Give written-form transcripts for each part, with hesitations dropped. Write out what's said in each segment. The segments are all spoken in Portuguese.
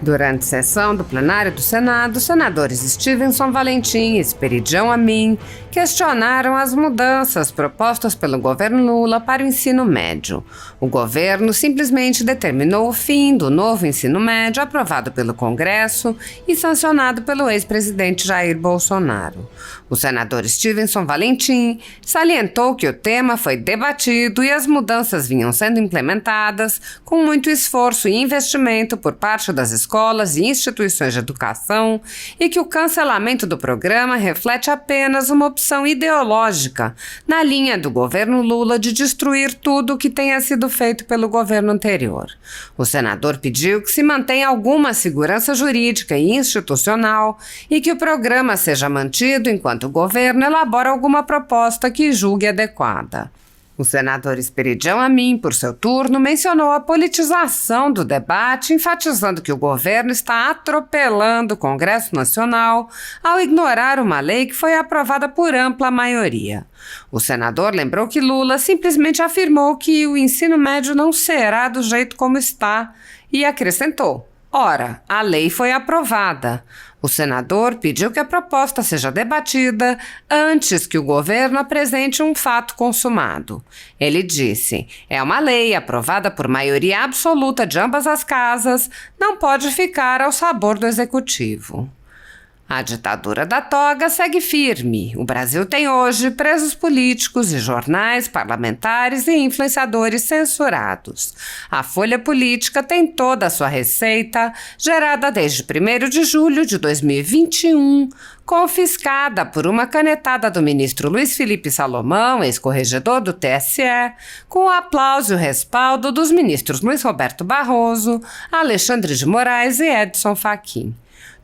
Durante sessão do plenário do Senado, os senadores Stevenson Valentim e Esperidião Amin questionaram as mudanças propostas pelo governo Lula para o ensino médio. O governo simplesmente determinou o fim do novo ensino médio aprovado pelo Congresso e sancionado pelo ex-presidente Jair Bolsonaro. O senador Stevenson Valentim salientou que o tema foi debatido e as mudanças vinham sendo implementadas com muito esforço e investimento por parte das escolas e instituições de educação e que o cancelamento do programa reflete apenas uma opção ideológica na linha do governo Lula de destruir tudo o que tenha sido feito pelo governo anterior. O senador pediu que se mantenha alguma segurança jurídica e institucional e que o programa seja mantido enquanto o governo elabora alguma proposta que julgue adequada. O senador Esperidião Amin, por seu turno, mencionou a politização do debate, enfatizando que o governo está atropelando o Congresso Nacional ao ignorar uma lei que foi aprovada por ampla maioria. O senador lembrou que Lula simplesmente afirmou que o ensino médio não será do jeito como está e acrescentou: ora, a lei foi aprovada. O senador pediu que a proposta seja debatida antes que o governo apresente um fato consumado. Ele disse: é uma lei aprovada por maioria absoluta de ambas as casas, não pode ficar ao sabor do executivo. A ditadura da toga segue firme. O Brasil tem hoje presos políticos e jornais, parlamentares e influenciadores censurados. A Folha Política tem toda a sua receita, gerada desde 1º de julho de 2021, confiscada por uma canetada do ministro Luiz Felipe Salomão, ex-corregedor do TSE, com o aplauso e o respaldo dos ministros Luiz Roberto Barroso, Alexandre de Moraes e Edson Fachin.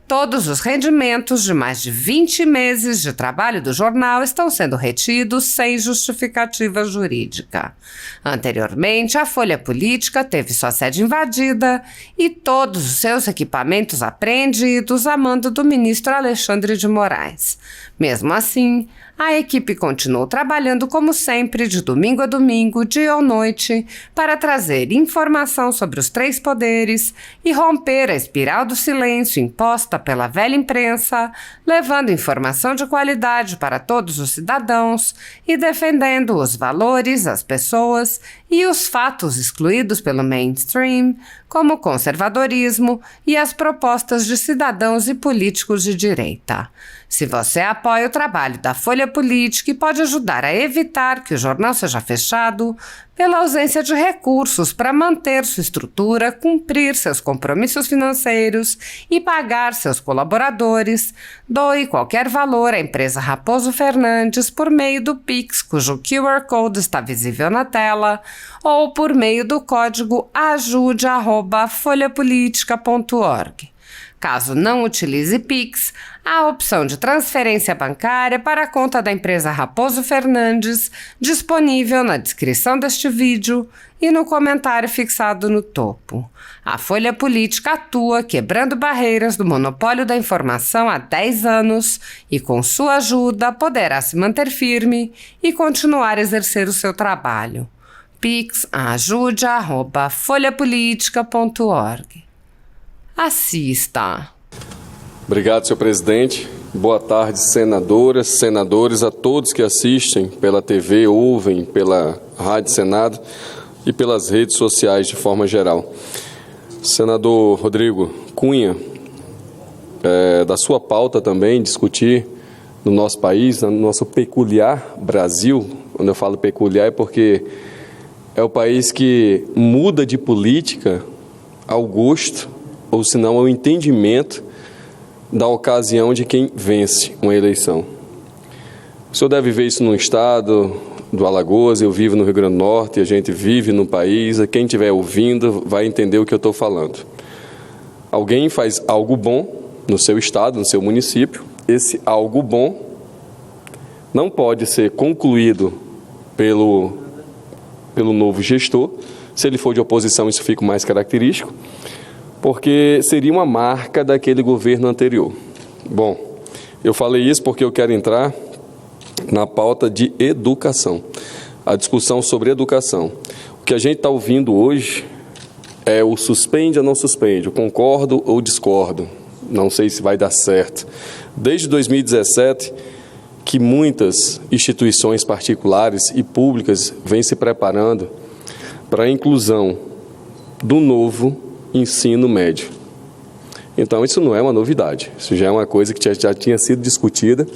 Todos os rendimentos de mais de 20 meses de trabalho do jornal estão sendo retidos sem justificativa jurídica. Anteriormente, a Folha Política teve sua sede invadida e todos os seus equipamentos apreendidos a mando do ministro Alexandre de Moraes. Mesmo assim, a equipe continuou trabalhando como sempre, de domingo a domingo, dia ou noite, para trazer informação sobre os 3 poderes e romper a espiral do silêncio imposta pela velha imprensa, levando informação de qualidade para todos os cidadãos e defendendo os valores, as pessoas e os fatos excluídos pelo mainstream, como o conservadorismo e as propostas de cidadãos e políticos de direita. Se você apoia o trabalho da Folha Política e pode ajudar a evitar que o jornal seja fechado, pela ausência de recursos para manter sua estrutura, cumprir seus compromissos financeiros e pagar seus colaboradores, doe qualquer valor à empresa Raposo Fernandes por meio do Pix, cujo QR Code está visível na tela, ou por meio do código ajude@folhapolitica.org. Caso não utilize Pix, há a opção de transferência bancária para a conta da empresa Raposo Fernandes, disponível na descrição deste vídeo e no comentário fixado no topo. A Folha Política atua quebrando barreiras do monopólio da informação há 10 anos e, com sua ajuda, poderá se manter firme e continuar a exercer o seu trabalho. Pix ajude@folhapolitica.org. Assista. Obrigado, senhor presidente. Boa tarde, senadoras, senadores, a todos que assistem pela TV, ouvem pela Rádio Senado e pelas redes sociais de forma geral. Senador Rodrigo Cunha, da sua pauta também, discutir no nosso país, no nosso peculiar Brasil. Quando eu falo peculiar é porque é o país que muda de política ao gosto, ou se não ao entendimento da ocasião de quem vence uma eleição. O senhor deve ver isso no estado do Alagoas, eu vivo no Rio Grande do Norte, a gente vive no país, quem estiver ouvindo vai entender o que eu estou falando. Alguém faz algo bom no seu estado, no seu município, esse algo bom não pode ser concluído pelo novo gestor. Se ele for de oposição, isso fica mais característico, porque seria uma marca daquele governo anterior. Bom, eu falei isso porque eu quero entrar na pauta de educação, a discussão sobre educação. O que a gente está ouvindo hoje é o suspende ou não suspende, o concordo ou discordo, não sei se vai dar certo. Desde 2017, que muitas instituições particulares e públicas vêm se preparando para a inclusão do novo ensino médio. Então, isso não é uma novidade, isso já é uma coisa que já tinha sido discutida.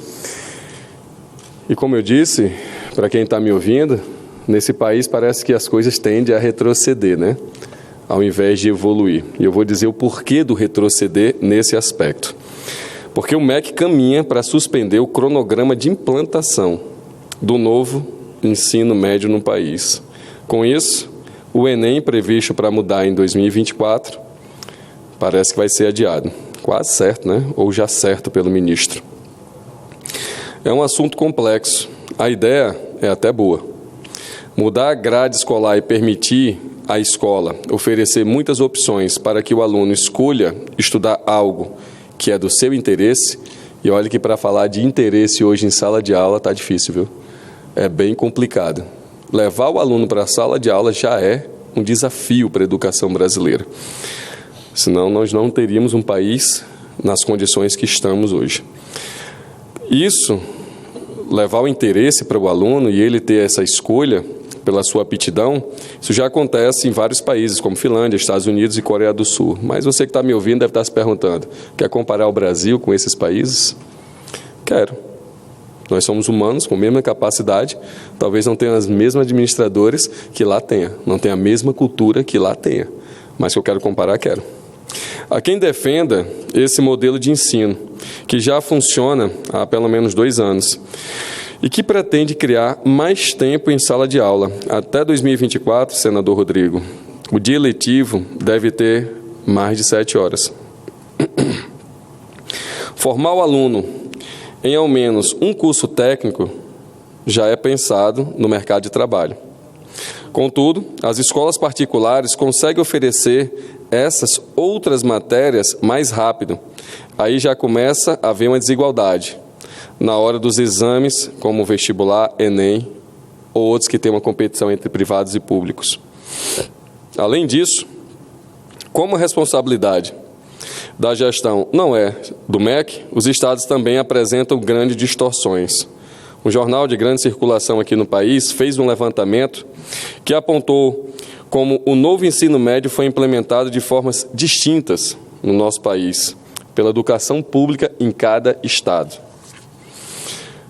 E como eu disse, para quem está me ouvindo, nesse país parece que as coisas tendem a retroceder, né? Ao invés de evoluir. E eu vou dizer o porquê do retroceder nesse aspecto. Porque o MEC caminha para suspender o cronograma de implantação do novo ensino médio no país. Com isso, o Enem, previsto para mudar em 2024, parece que vai ser adiado. Quase certo, né? Ou já certo pelo ministro. É um assunto complexo. A ideia é até boa. Mudar a grade escolar e permitir à escola oferecer muitas opções para que o aluno escolha estudar algo que é do seu interesse, e olha que para falar de interesse hoje em sala de aula está difícil, viu? É bem complicado. Levar o aluno para a sala de aula já é um desafio para a educação brasileira. Senão nós não teríamos um país nas condições que estamos hoje. Isso, levar o interesse para o aluno e ele ter essa escolha pela sua aptidão, isso já acontece em vários países, como Finlândia, Estados Unidos e Coreia do Sul. Mas você que está me ouvindo deve estar se perguntando, quer comparar o Brasil com esses países? Quero. Nós somos humanos com a mesma capacidade, talvez não tenham os mesmos administradores que lá tenha, não tenha a mesma cultura que lá tenha, mas que eu quero comparar, quero. A quem defenda esse modelo de ensino, que já funciona há pelo menos 2 anos, e que pretende criar mais tempo em sala de aula. Até 2024, senador Rodrigo, o dia letivo deve ter mais de 7 horas. Formar o aluno em ao menos um curso técnico já é pensado no mercado de trabalho. Contudo, as escolas particulares conseguem oferecer essas outras matérias mais rápido. Aí já começa a haver uma desigualdade na hora dos exames, como o vestibular, Enem, ou outros que têm uma competição entre privados e públicos. Além disso, como a responsabilidade da gestão não é do MEC, os estados também apresentam grandes distorções. Um jornal de grande circulação aqui no país fez um levantamento que apontou como o novo ensino médio foi implementado de formas distintas no nosso país, pela educação pública em cada estado.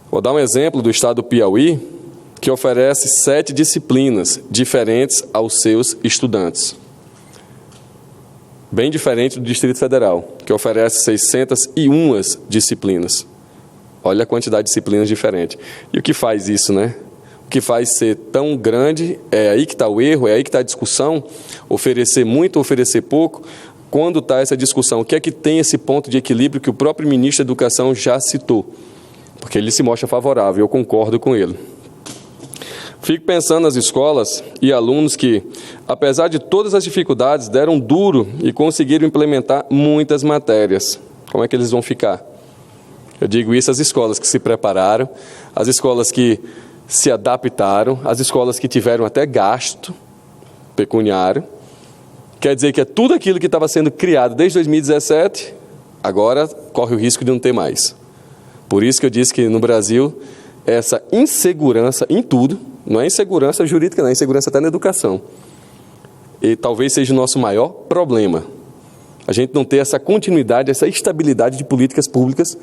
Vou dar um exemplo do estado do Piauí, que oferece 7 disciplinas diferentes aos seus estudantes. Bem diferente do Distrito Federal, que oferece 601 disciplinas. Olha a quantidade de disciplinas diferentes. E o que faz isso, né? O que faz ser tão grande, é aí que está o erro, é aí que está a discussão, oferecer muito, oferecer pouco. Quando está essa discussão, o que é que tem esse ponto de equilíbrio que o próprio ministro da Educação já citou? Porque ele se mostra favorável, eu concordo com ele. Fico pensando nas escolas e alunos que, apesar de todas as dificuldades, deram duro e conseguiram implementar muitas matérias. Como é que eles vão ficar? Eu digo isso às escolas que se prepararam, às escolas que se adaptaram, às escolas que tiveram até gasto pecuniário. Quer dizer que é tudo aquilo que estava sendo criado desde 2017, agora corre o risco de não ter mais. Por isso que eu disse que no Brasil, essa insegurança em tudo, não é insegurança jurídica, não é insegurança até na educação. E talvez seja o nosso maior problema. A gente não ter essa continuidade, essa estabilidade de políticas públicas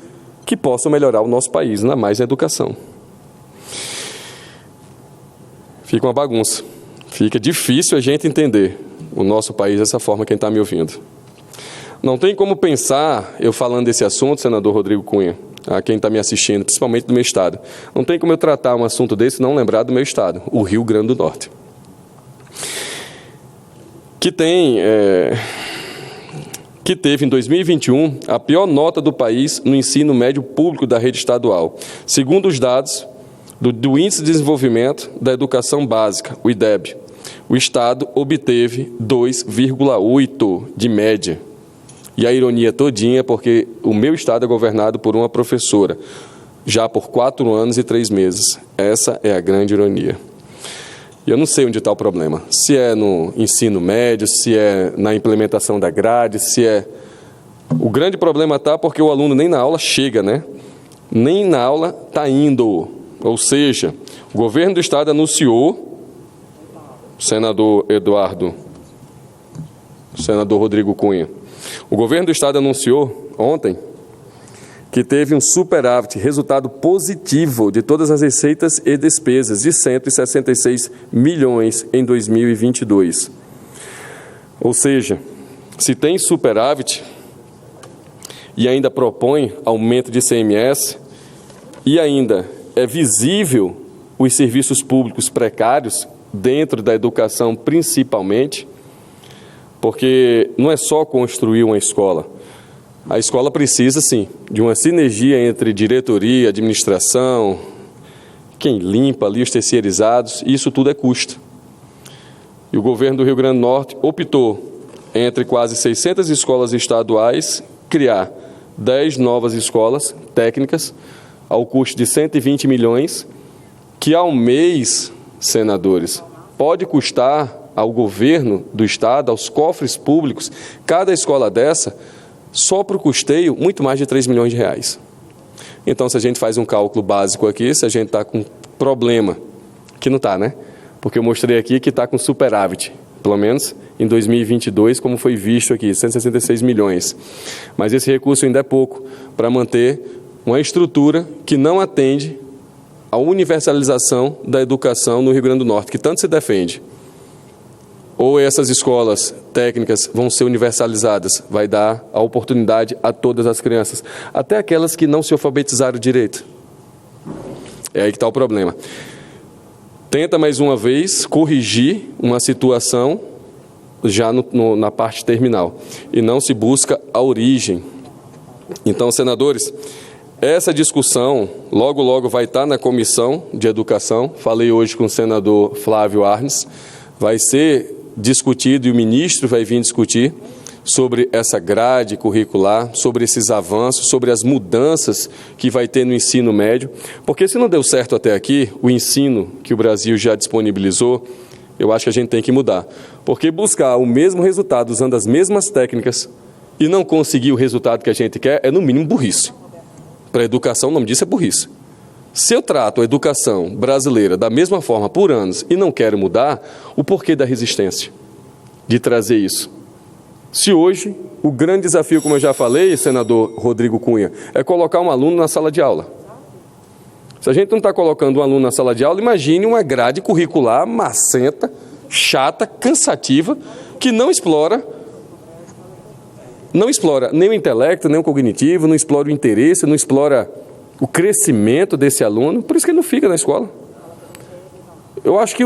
que possam melhorar o nosso país, ainda mais na educação. Fica uma bagunça. Fica difícil a gente entender o nosso país dessa forma, quem está me ouvindo. Não tem como pensar, eu falando desse assunto, senador Rodrigo Cunha, a quem está me assistindo, principalmente do meu estado, não tem como eu tratar um assunto desse e não lembrar do meu estado, o Rio Grande do Norte. Que teve em 2021 a pior nota do país no ensino médio público da rede estadual. Segundo os dados do Índice de Desenvolvimento da Educação Básica, o IDEB, o estado obteve 2,8 de média. E a ironia todinha é porque o meu estado é governado por uma professora, já por 4 anos e 3 meses. Essa é a grande ironia. E eu não sei onde está o problema. Se é no ensino médio, se é na implementação da grade, se é... O grande problema está porque o aluno nem na aula chega, né? Nem na aula está indo. Ou seja, o governo do estado anunciou, senador Rodrigo Cunha, o governo do estado anunciou ontem que teve um superávit, resultado positivo de todas as receitas e despesas, de 166 milhões em 2022. Ou seja, se tem superávit e ainda propõe aumento de ICMS e ainda é visível os serviços públicos precários dentro da educação principalmente, porque não é só construir uma escola. A escola precisa, sim, de uma sinergia entre diretoria, administração, quem limpa ali os terceirizados, e isso tudo é custo. E o governo do Rio Grande do Norte optou, entre quase 600 escolas estaduais, criar 10 novas escolas técnicas, ao custo de 120 milhões, que ao mês, senadores, pode custar ao governo do estado, aos cofres públicos, cada escola dessa, só para o custeio, muito mais de 3 milhões de reais. Então, se a gente faz um cálculo básico aqui, se a gente está com problema, que não está, né? Porque eu mostrei aqui que está com superávit, pelo menos em 2022, como foi visto aqui, 166 milhões. Mas esse recurso ainda é pouco para manter uma estrutura que não atende à universalização da educação no Rio Grande do Norte, que tanto se defende. Ou essas escolas técnicas vão ser universalizadas, vai dar a oportunidade a todas as crianças, até aquelas que não se alfabetizaram direito. É aí que está o problema. Tenta mais uma vez corrigir uma situação já na parte terminal, e não se busca a origem. Então, senadores, essa discussão logo vai estar na Comissão de Educação, falei hoje com o senador Flávio Arnes, vai ser discutido e o ministro vai vir discutir sobre essa grade curricular, sobre esses avanços, sobre as mudanças que vai ter no ensino médio, porque se não deu certo até aqui, o ensino que o Brasil já disponibilizou, eu acho que a gente tem que mudar, porque buscar o mesmo resultado usando as mesmas técnicas e não conseguir o resultado que a gente quer é no mínimo burrice. Para a educação, o nome disso é burrice. Se eu trato a educação brasileira da mesma forma por anos e não quero mudar, o porquê da resistência de trazer isso? Se hoje o grande desafio, como eu já falei, senador Rodrigo Cunha, é colocar um aluno na sala de aula. Se a gente não está colocando um aluno na sala de aula, imagine uma grade curricular macenta, chata, cansativa, que não explora nem o intelecto, nem o cognitivo, não explora o interesse, não explora o crescimento desse aluno, por isso que ele não fica na escola. Eu acho que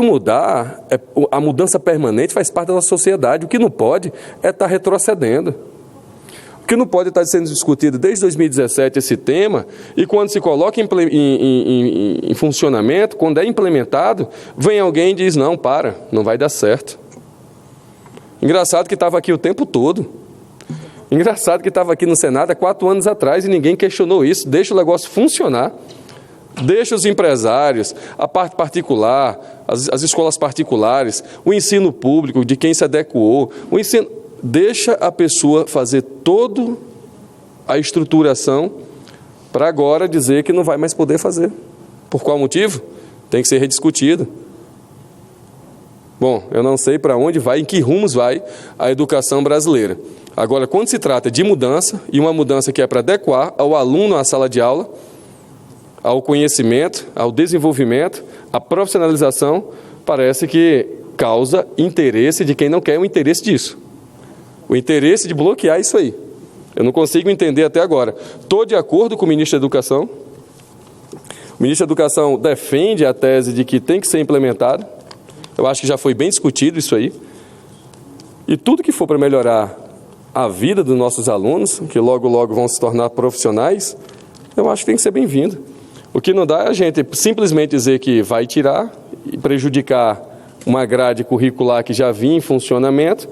a mudança permanente faz parte da sociedade. O que não pode é estar retrocedendo. O que não pode estar sendo discutido desde 2017 esse tema, e quando se coloca em funcionamento, quando é implementado, vem alguém e diz, não vai dar certo. Engraçado que estava aqui o tempo todo. Engraçado que estava aqui no Senado há 4 anos atrás e ninguém questionou isso. Deixa o negócio funcionar. Deixa os empresários, a parte particular, as escolas particulares, o ensino público, de quem se adequou, deixa a pessoa fazer toda a estruturação para agora dizer que não vai mais poder fazer. Por qual motivo? Tem que ser rediscutido. Bom, eu não sei para onde vai, em que rumos vai a educação brasileira. Agora, quando se trata de mudança, e uma mudança que é para adequar ao aluno à sala de aula, ao conhecimento, ao desenvolvimento, à profissionalização, parece que causa interesse de quem não quer o interesse disso. O interesse de bloquear isso aí. Eu não consigo entender até agora. Estou de acordo com o ministro da Educação. O ministro da Educação defende a tese de que tem que ser implementado. Eu acho que já foi bem discutido isso aí. E tudo que for para melhorar a vida dos nossos alunos, que logo vão se tornar profissionais, eu acho que tem que ser bem-vindo. O que não dá é a gente simplesmente dizer que vai tirar e prejudicar uma grade curricular que já vinha em funcionamento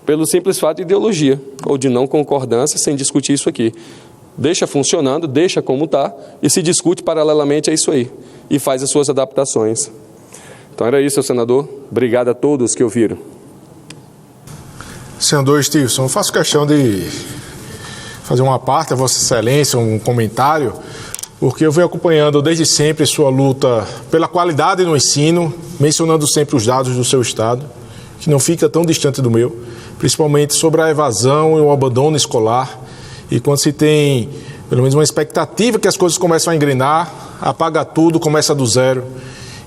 pelo simples fato de ideologia ou de não concordância, sem discutir isso aqui. Deixa funcionando, deixa como está e se discute paralelamente a isso aí e faz as suas adaptações. Então era isso, senador. Obrigado a todos que ouviram. Senador Stevenson, eu faço questão de fazer uma parte a Vossa Excelência, um comentário, porque eu venho acompanhando desde sempre sua luta pela qualidade no ensino, mencionando sempre os dados do seu estado, que não fica tão distante do meu, principalmente sobre a evasão e o abandono escolar. E quando se tem, pelo menos, uma expectativa que as coisas começam a engrenar, apaga tudo, começa do zero.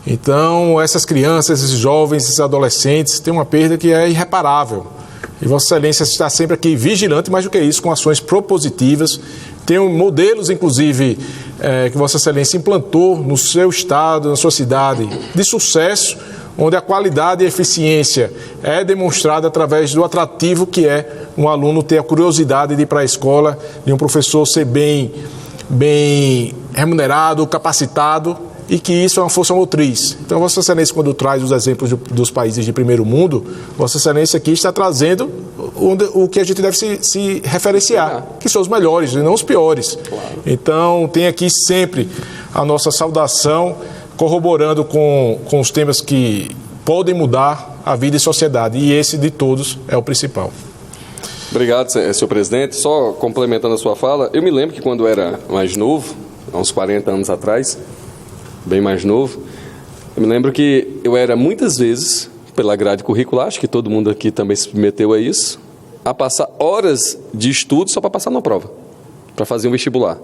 Então, essas crianças, esses jovens, esses adolescentes têm uma perda que é irreparável. E Vossa Excelência está sempre aqui vigilante, mais do que isso, com ações propositivas. Tem modelos, inclusive, que Vossa Excelência implantou no seu estado, na sua cidade, de sucesso, onde a qualidade e a eficiência é demonstrada através do atrativo que é um aluno ter a curiosidade de ir para a escola, de um professor ser bem remunerado, capacitado, e que isso é uma força motriz. Então, Vossa Excelência, quando traz os exemplos dos países de primeiro mundo, Vossa Excelência aqui está trazendo o que a gente deve se referenciar, que são os melhores e não os piores. Claro. Então, tem aqui sempre a nossa saudação, corroborando com os temas que podem mudar a vida e sociedade, e esse de todos é o principal. Obrigado, senhor presidente. Só complementando a sua fala, eu me lembro que quando eu era mais novo, há uns 40 anos atrás, bem mais novo, eu me lembro que eu era muitas vezes, pela grade curricular, acho que todo mundo aqui também se submeteu a isso, a passar horas de estudo só para passar na prova, para fazer um vestibular.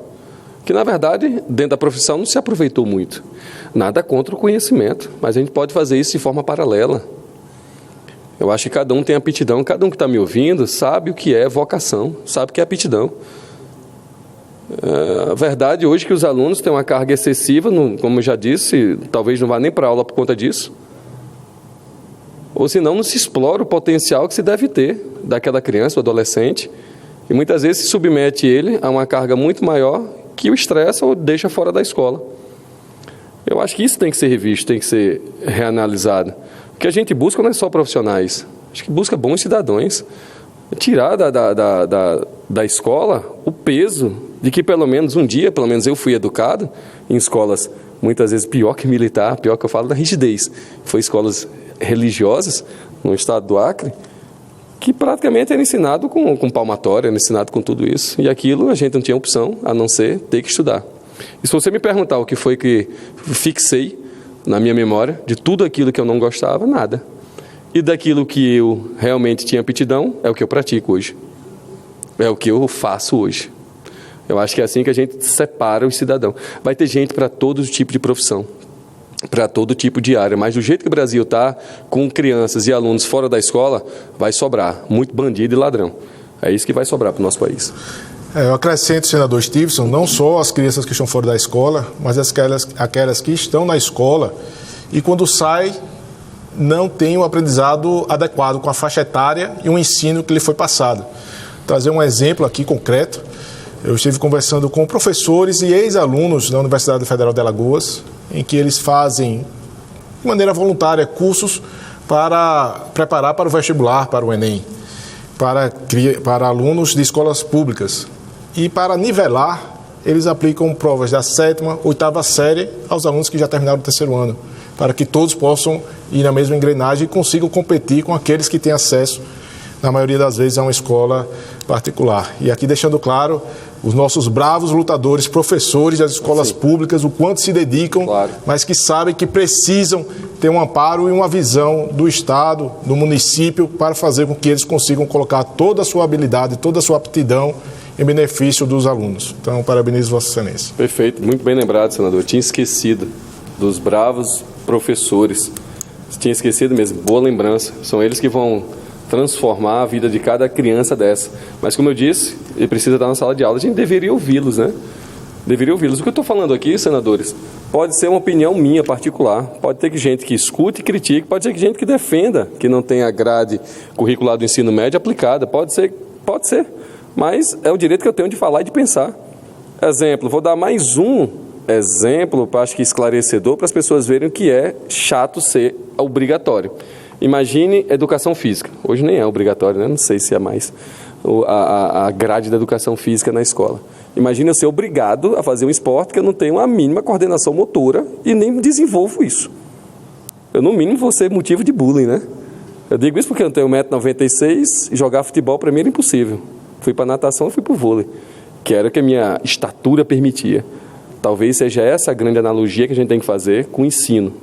Que, na verdade, dentro da profissão não se aproveitou muito. Nada contra o conhecimento, mas a gente pode fazer isso de forma paralela. Eu acho que cada um tem aptidão, cada um que está me ouvindo sabe o que é vocação, sabe o que é aptidão. A verdade hoje é que os alunos têm uma carga excessiva, como eu já disse, talvez não vá nem para aula por conta disso. Ou senão não se explora o potencial que se deve ter daquela criança ou adolescente, e muitas vezes se submete ele a uma carga muito maior que o estressa ou deixa fora da escola. Eu acho que isso tem que ser revisto, tem que ser reanalisado. O que a gente busca não é só profissionais, acho que busca bons cidadãos. Tirar da escola o peso de que pelo menos um dia, pelo menos eu fui educado em escolas muitas vezes pior que militar, pior que eu falo da rigidez. Foi escolas religiosas no estado do Acre, que praticamente era ensinado com palmatória, era ensinado com tudo isso. E aquilo a gente não tinha opção a não ser ter que estudar. E se você me perguntar o que foi que fixei na minha memória de tudo aquilo que eu não gostava, nada. E daquilo que eu realmente tinha aptidão, é o que eu pratico hoje. É o que eu faço hoje. Eu acho que é assim que a gente separa o cidadão. Vai ter gente para todo tipo de profissão, para todo tipo de área, mas do jeito que o Brasil está, com crianças e alunos fora da escola, vai sobrar muito bandido e ladrão. É isso que vai sobrar para o nosso país. Eu acrescento, senador Stevenson, não só as crianças que estão fora da escola, mas aquelas que estão na escola e quando saem não tem o aprendizado adequado com a faixa etária e o ensino que lhe foi passado. Trazer um exemplo aqui concreto, eu estive conversando com professores e ex-alunos da Universidade Federal de Alagoas, em que eles fazem, de maneira voluntária, cursos para preparar para o vestibular, para o Enem, para alunos de escolas públicas. E para nivelar, eles aplicam provas da 7ª, 8ª série aos alunos que já terminaram o 3º ano, para que todos possam ir na mesma engrenagem e consigam competir com aqueles que têm acesso, na maioria das vezes, a uma escola particular. E aqui deixando claro, os nossos bravos lutadores, professores das escolas públicas, o quanto se dedicam, mas que sabem que precisam ter um amparo e uma visão do Estado, do município, para fazer com que eles consigam colocar toda a sua habilidade, toda a sua aptidão em benefício dos alunos. Então, parabenizo Vossa Excelência. Perfeito, muito bem lembrado, senador. Eu tinha esquecido dos bravos professores. Tinha esquecido mesmo, boa lembrança. São eles que vão transformar a vida de cada criança dessa. Mas, como eu disse, ele precisa estar na sala de aula. A gente deveria ouvi-los, né? Deveria ouvi-los. O que eu estou falando aqui, senadores, pode ser uma opinião minha particular. Pode ter gente que escute e critique. Pode ser gente que defenda que não tem a grade curricular do ensino médio aplicada. Pode ser. Mas é o direito que eu tenho de falar e de pensar. Exemplo, vou dar mais um exemplo, acho que esclarecedor, para as pessoas verem o que é chato ser obrigatório. Imagine educação física. Hoje nem é obrigatório, né? Não sei se é mais a grade da educação física na escola. Imagine eu ser obrigado a fazer um esporte que eu não tenho a mínima coordenação motora e nem desenvolvo isso. eu no mínimo vou ser motivo de bullying, né? Eu digo isso porque eu tenho 1,96 m e jogar futebol para mim era impossível. Fui para natação e fui para o vôlei, que era o que a minha estatura permitia. Talvez seja essa a grande analogia que a gente tem que fazer com o ensino.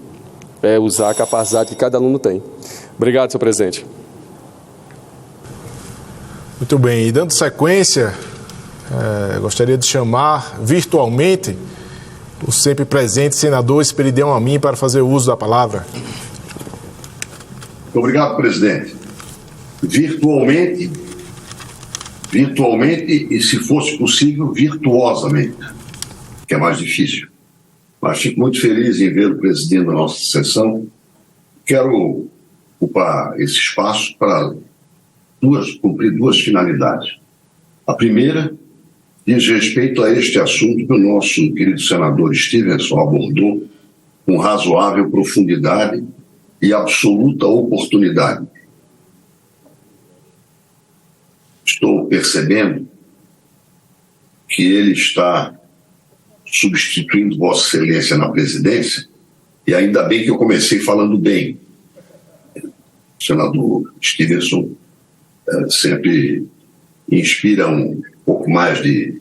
É usar a capacidade que cada aluno tem. Obrigado, senhor presidente. Muito bem, e dando sequência, gostaria de chamar virtualmente o sempre presente senador Esperidião Amin para fazer uso da palavra. Obrigado, presidente. Virtualmente e, se fosse possível, virtuosamente, que é mais difícil. Mas fico muito feliz em vê-lo presidindo a nossa sessão. Quero ocupar esse espaço para cumprir duas finalidades. A primeira diz respeito a este assunto que o nosso querido senador Stevenson abordou com razoável profundidade e absoluta oportunidade. Estou percebendo que ele está substituindo Vossa Excelência na presidência, e ainda bem que eu comecei falando bem. O senador Stevenson sempre inspira um pouco mais de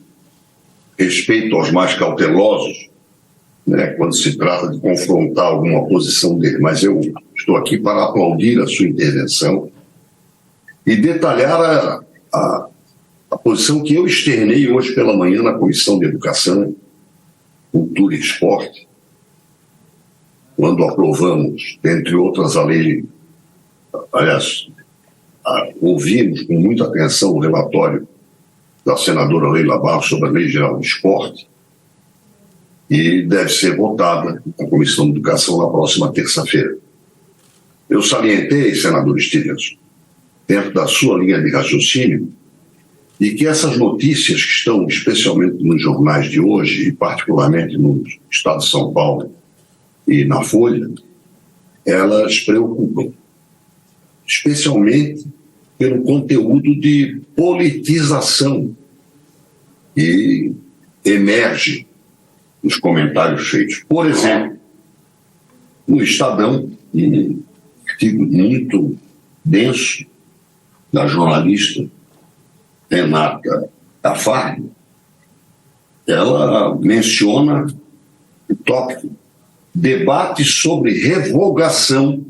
respeito aos mais cautelosos, né, quando se trata de confrontar alguma posição dele. Mas eu estou aqui para aplaudir a sua intervenção e detalhar a posição que eu externei hoje pela manhã na Comissão de Educação, Cultura e Esporte, quando aprovamos, entre outras, a lei. Aliás, ouvimos com muita atenção o relatório da senadora Leila Barros sobre a Lei Geral do Esporte, e deve ser votada na Comissão de Educação na próxima terça-feira. Eu salientei, senador Stevenson, dentro da sua linha de raciocínio, e que essas notícias que estão especialmente nos jornais de hoje, e particularmente no Estado de São Paulo e na Folha, elas preocupam, especialmente pelo conteúdo de politização que emerge nos comentários feitos. Por exemplo, no Estadão, um artigo muito denso da jornalista Renata Cafardo, ela menciona o tópico: debate sobre revogação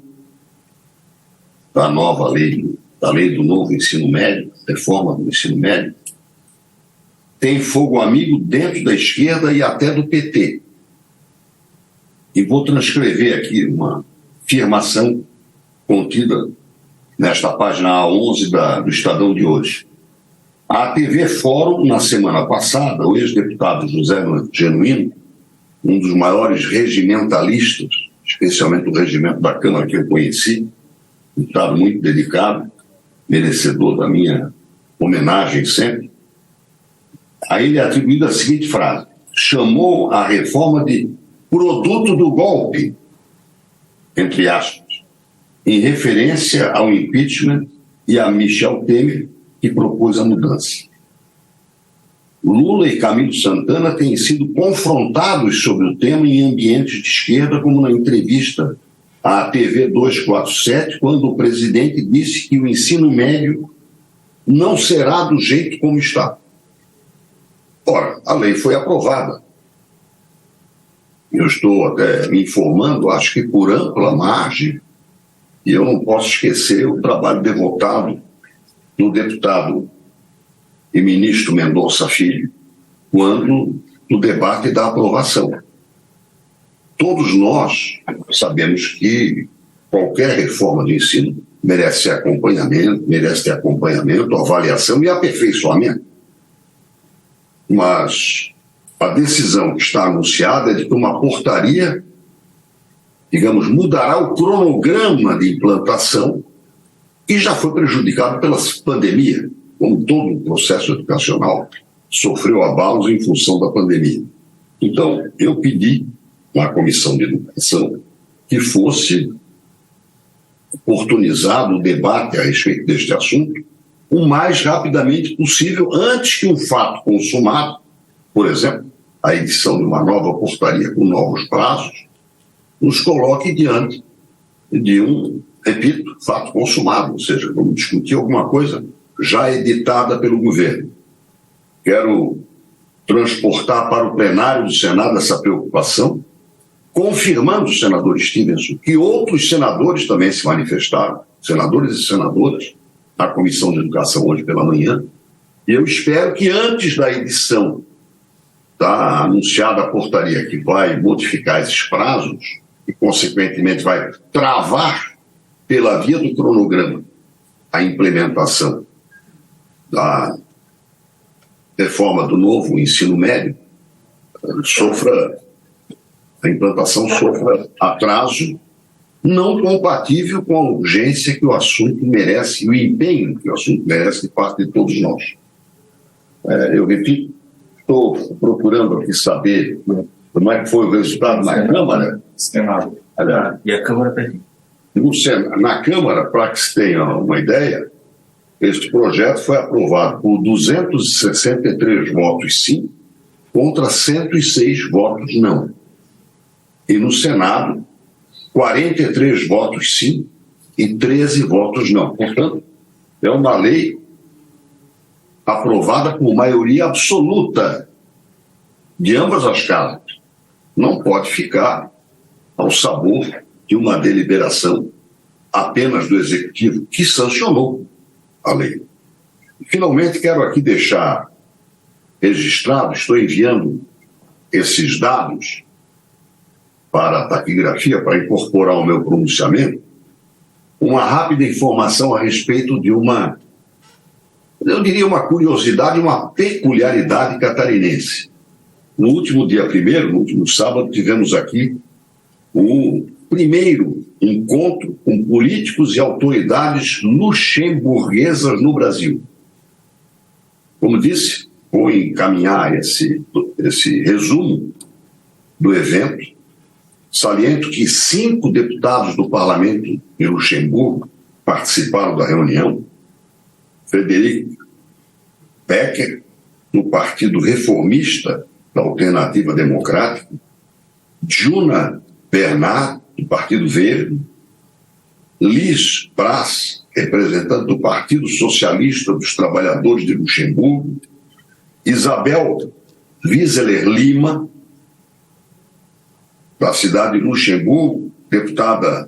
da nova lei, da lei do novo ensino médio, reforma do ensino médio, tem fogo amigo dentro da esquerda e até do PT. E vou transcrever aqui uma afirmação contida nesta página A11 do Estadão de hoje. A TV Fórum, na semana passada, o ex-deputado José Genuíno, um dos maiores regimentalistas, especialmente o regimento da Câmara que eu conheci, um deputado muito dedicado, merecedor da minha homenagem sempre, a ele é atribuída a seguinte frase: chamou a reforma de produto do golpe, entre aspas, em referência ao impeachment e a Michel Temer, que propôs a mudança. Lula e Camilo Santana têm sido confrontados sobre o tema em ambientes de esquerda, como na entrevista à TV 247, quando o presidente disse que o ensino médio não será do jeito como está. Ora, a lei foi aprovada. Eu estou até me informando, acho que por ampla margem, e eu não posso esquecer o trabalho devotado do deputado e ministro Mendonça Filho, quando no debate da aprovação. Todos nós sabemos que qualquer reforma do ensino merece ter acompanhamento, avaliação e aperfeiçoamento. Mas a decisão que está anunciada é de que uma portaria, digamos, mudará o cronograma de implantação, e já foi prejudicado pela pandemia, como todo o processo educacional sofreu abalos em função da pandemia. Então, eu pedi na Comissão de Educação que fosse oportunizado o debate a respeito deste assunto o mais rapidamente possível, antes que um fato consumado, por exemplo, a edição de uma nova portaria com novos prazos, nos coloque diante de um, repito, fato consumado, ou seja, vamos discutir alguma coisa já editada pelo governo. Quero transportar para o plenário do Senado essa preocupação, confirmando o senador Stevenson que outros senadores também se manifestaram, senadores e senadoras, na Comissão de Educação hoje pela manhã, e eu espero que antes da edição da anunciada portaria que vai modificar esses prazos e, consequentemente, vai travar pela via do cronograma a implementação da reforma do novo ensino médio, a implantação sofra atraso não compatível com a urgência que o assunto merece e o empenho que o assunto merece de parte de todos nós. Eu repito, estou procurando aqui saber como é que foi o resultado na Câmara. Senado. E a Câmara pediu. Na Câmara, para que se tenha uma ideia, este projeto foi aprovado por 263 votos sim, contra 106 votos não. E no Senado, 43 votos sim e 13 votos não. Portanto, é uma lei aprovada por maioria absoluta de ambas as casas. Não pode ficar ao sabor de uma deliberação apenas do Executivo, que sancionou a lei. Finalmente, quero aqui deixar registrado, estou enviando esses dados para a taquigrafia, para incorporar ao meu pronunciamento, uma rápida informação a respeito de uma, eu diria, uma curiosidade, uma peculiaridade catarinense. No último dia 1º, no último sábado, tivemos aqui o primeiro encontro com políticos e autoridades luxemburguesas no Brasil. Como disse, vou encaminhar esse resumo do evento. Saliento que 5 deputados do Parlamento de Luxemburgo participaram da reunião. Frederic Becker, do Partido Reformista da Alternativa Democrática, Juna Bernard, do Partido Verde, Liz Brás, representante do Partido Socialista dos Trabalhadores de Luxemburgo, Isabel Wieseler Lima, da cidade de Luxemburgo,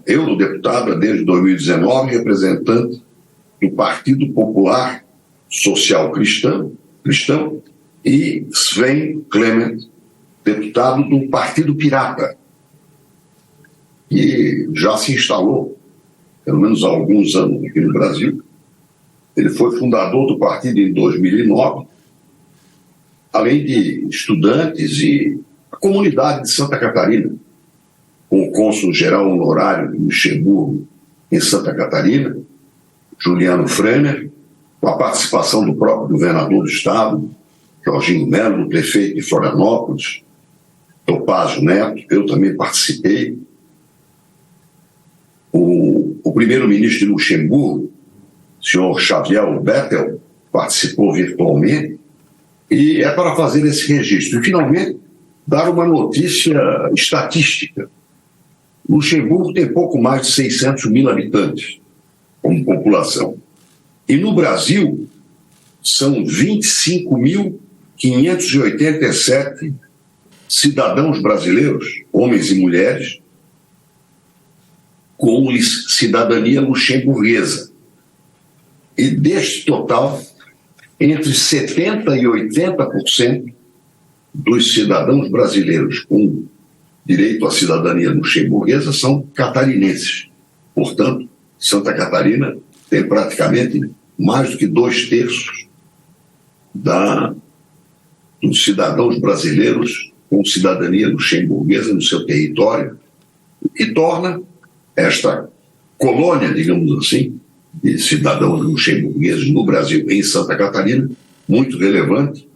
eurodeputada desde 2019, representante do Partido Popular Social Cristão, e Sven Clement, deputado do Partido Pirata, que já se instalou, pelo menos há alguns anos aqui no Brasil. Ele foi fundador do partido em 2009, além de estudantes e a comunidade de Santa Catarina, com o cônsul-geral honorário de Luxemburgo em Santa Catarina, Juliano Frenner, com a participação do próprio governador do estado, Jorginho Melo, do prefeito de Florianópolis, Topázio Neto, eu também participei. O primeiro-ministro de Luxemburgo, senhor Xavier Bettel, participou virtualmente, e é para fazer esse registro. E, finalmente, dar uma notícia estatística. Luxemburgo tem pouco mais de 600 mil habitantes como população. E no Brasil, são 25.587 cidadãos brasileiros, homens e mulheres, com cidadania luxemburguesa. E deste total, entre 70% e 80% dos cidadãos brasileiros com direito à cidadania luxemburguesa são catarinenses. Portanto, Santa Catarina tem praticamente mais do que 2/3 dos cidadãos brasileiros com cidadania luxemburguesa no seu território, o que torna esta colônia, digamos assim, de cidadãos luxemburgueses no Brasil, em Santa Catarina, muito relevante,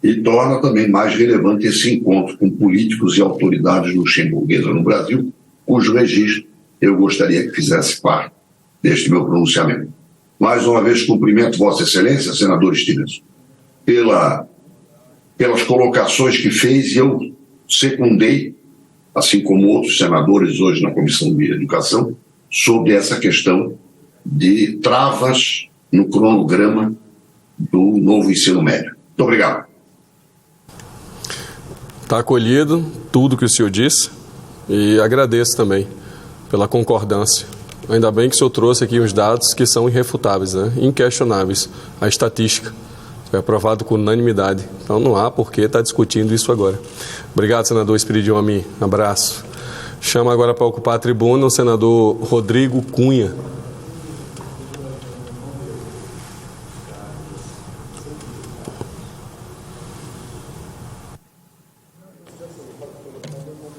e torna também mais relevante esse encontro com políticos e autoridades luxemburguesas no Brasil, cujo registro eu gostaria que fizesse parte deste meu pronunciamento. Mais uma vez, cumprimento Vossa Excelência, senador Stevenson, pelas colocações que fez, e eu secundei, assim como outros senadores hoje na Comissão de Educação, sobre essa questão de travas no cronograma do novo ensino médio. Muito obrigado. Está acolhido tudo que o senhor disse e agradeço também pela concordância. Ainda bem que o senhor trouxe aqui os dados que são irrefutáveis, né? Inquestionáveis. A estatística foi aprovado com unanimidade. Então não há por que estar discutindo isso agora. Obrigado, senador Espiridião Amin. Abraço. Chama agora para ocupar a tribuna o senador Rodrigo Cunha.